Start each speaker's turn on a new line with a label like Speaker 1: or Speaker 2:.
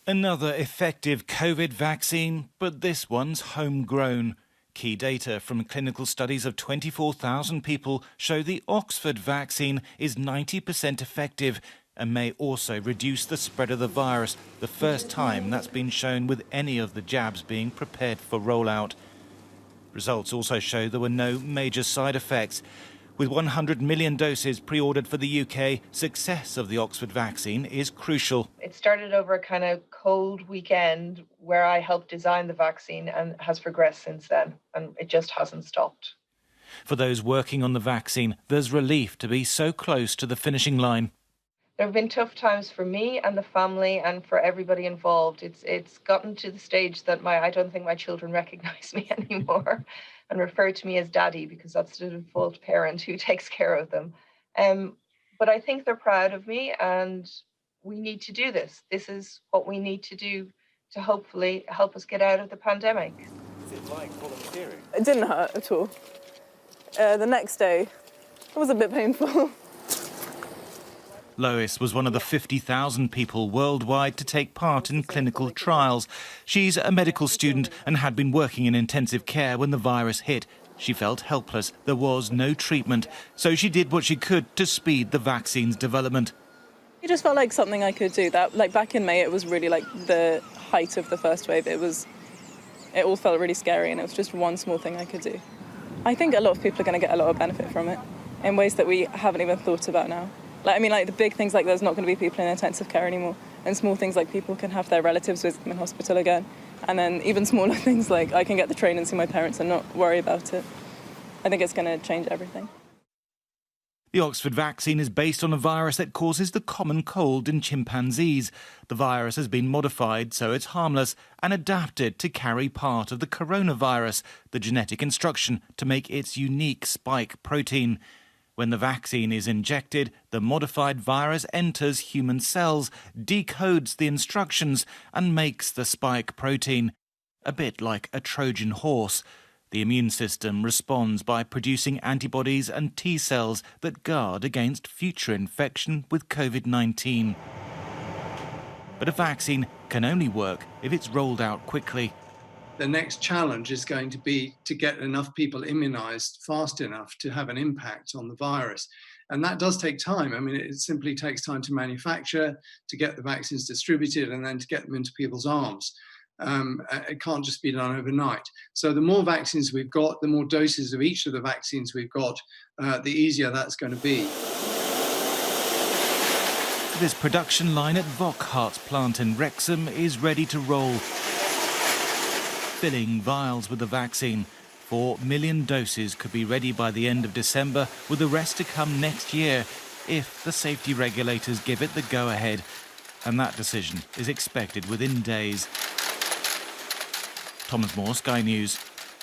Speaker 1: Another effective COVID vaccine, but this one's homegrown. Key data from clinical studies of 24,000 people show the Oxford vaccine is 90% effective and may also reduce the spread of the virus, the first time that's been shown with any of the jabs being prepared for rollout. Results also show there were no major side effects. With 100 million doses pre-ordered for the UK, success of the Oxford vaccine is crucial.
Speaker 2: It started over a kind of cold weekend where I helped design the vaccine and has progressed since then, and it just hasn't stopped.
Speaker 1: For those working on the vaccine, there's relief to be so close to the finishing line.
Speaker 2: There have been tough times for me and the family and for everybody involved. It's gotten to the stage that I don't think my children recognise me anymore and refer to me as daddy because that's the default parent who takes care of them. But I think they're proud of me, and we need to do this. This is what we need to do to hopefully help us get out of the pandemic.
Speaker 1: Is it like volunteering?
Speaker 3: It didn't hurt at all. The next day, it was a bit painful.
Speaker 1: Lois was one of the 50,000 people worldwide to take part in clinical trials. She's a medical student and had been working in intensive care when the virus hit. She felt helpless. There was no treatment, so she did what she could to speed the vaccine's development.
Speaker 3: It just felt like something I could do. That, like back in May, it was really like the height of the first wave. It all felt really scary, and it was just one small thing I could do. I think a lot of people are going to get a lot of benefit from it in ways that we haven't even thought about now. Like the big things like there's not going to be people in intensive care anymore, and small things like people can have their relatives visit them in hospital again, and then even smaller things like I can get the train and see my parents and not worry about it. I think it's going to change everything.
Speaker 1: The Oxford vaccine is based on a virus that causes the common cold in chimpanzees. The virus has been modified so it's harmless and adapted to carry part of the coronavirus, the genetic instruction to make its unique spike protein. When the vaccine is injected, the modified virus enters human cells, decodes the instructions and makes the spike protein. A bit like a Trojan horse. The immune system responds by producing antibodies and T cells that guard against future infection with COVID-19. But a vaccine can only work if it's rolled out quickly.
Speaker 4: The next challenge is going to be to get enough people immunized fast enough to have an impact on the virus. And that does take time. I mean, it simply takes time to manufacture, to get the vaccines distributed, and then to get them into people's arms. It can't just be done overnight. So the more vaccines we've got, the more doses of each of the vaccines we've got, the easier that's going to be.
Speaker 1: This production line at Vockhart's plant in Wrexham is ready to roll, filling vials with the vaccine. 4 million doses could be ready by the end of December, with the rest to come next year if the safety regulators give it the go-ahead. And that decision is expected within days. Thomas Moore, Sky News.